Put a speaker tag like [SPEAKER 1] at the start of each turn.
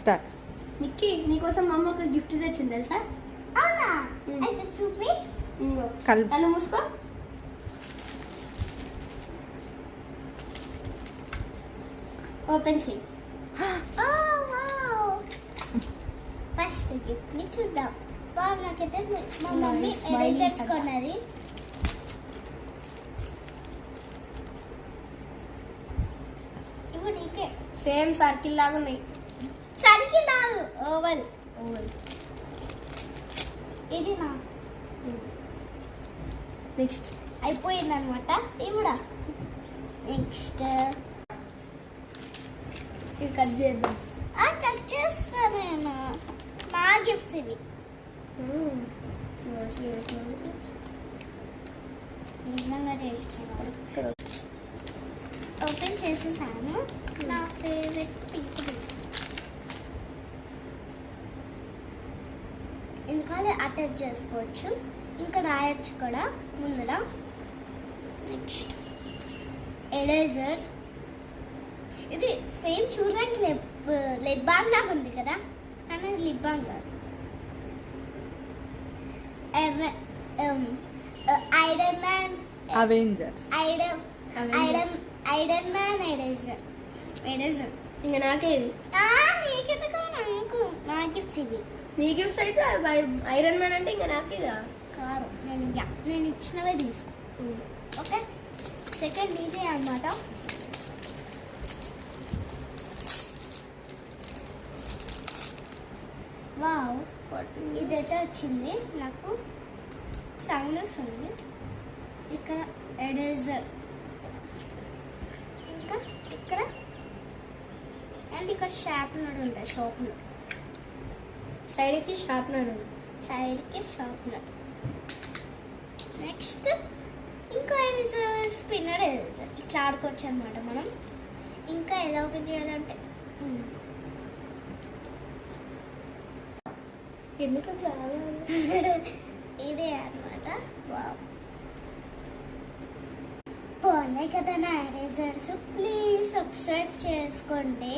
[SPEAKER 1] Start.
[SPEAKER 2] నిక్కి నీకోసం మా అమ్మ ఒక గిఫ్ట్ తెచ్చింది తెలుసా?
[SPEAKER 3] అవునా? అయితే చూపి.
[SPEAKER 2] ఇంకో
[SPEAKER 1] కళ్ళు
[SPEAKER 2] కళ్ళు మూసుకో. ఓపెన్ చెయ్యి.
[SPEAKER 3] ఓ వావ్. ఫస్ట్ గిఫ్ట్ ని చూద్దాం. వావ్, నాకైతే మా మమ్మీ ఎరేజర్స్ కొన్నది. ఇప్పుడు నీకే.
[SPEAKER 2] సేమ్ సర్కిల్ లాగా ఉన్నాయి.
[SPEAKER 3] సరికి లాగు ఓవల్. ఇది నా
[SPEAKER 2] నెక్స్ట్
[SPEAKER 3] అయిపోయింది అనమాట. ఇవిడా నెక్స్ట్
[SPEAKER 2] ఇది కట్ చేద్దాం.
[SPEAKER 3] కట్ చేస్తా నేను. నా గిఫ్ట్స్ ఇవి. నిజంగా చేస్తున్నాను. ఓపెన్ చేసేసాను. నా ఫేవరెట్ పింక్ తీసుకున్నాను. ఇంకా అటాచ్ చేసుకోవచ్చు, ఇంకా రాయొచ్చు కూడా ముందులా. Next eraser. ఇది సేమ్ చూడడానికి లిప్ బామ్ లాగా ఉంది కదా, కానీ అది లిప్ బామ్ కాదు. Iron man
[SPEAKER 1] Avengers.
[SPEAKER 3] Iron man eraser.
[SPEAKER 2] ఇంకా నాకే ఇది.
[SPEAKER 3] నీకెందుకు? నా గిఫ్ట్స్ ఇవి.
[SPEAKER 2] నీ గిఫ్ట్స్ అయితే ఐరన్ మ్యాన్ అంటే ఇంకా నాకే కదా.
[SPEAKER 3] కాదు, నేను ఇచ్చినవే తీసుకో. ఓకే, సెకండ్ ఇదే అన్నమాట. వావ్, ఇదైతే వచ్చింది. నాకు సౌండ్ వస్తుంది. ఇక్కడ ఎరేజర్, ఇంకా ఇక్కడ అండ్ ఇక్కడ షార్ప్నర్ ఉంటాయి.
[SPEAKER 2] సైడ్కి షార్ప్నర్.
[SPEAKER 3] సైడ్కి షార్ప్నర్. నెక్స్ట్ ఇంకా ఎరేజర్, స్పిన్నర్ ఎరేజర్. ఇట్లా ఆడుకోవచ్చు అనమాట మనం. ఇంకా ఎలా ఓపెన్ చేయాలంటే
[SPEAKER 2] ఎందుకు అట్లా
[SPEAKER 3] ఇదే అనమాట. బాగున్నాయి కదా నా ఎరేజర్స్. ప్లీజ్ సబ్స్క్రైబ్ చేసుకోండి.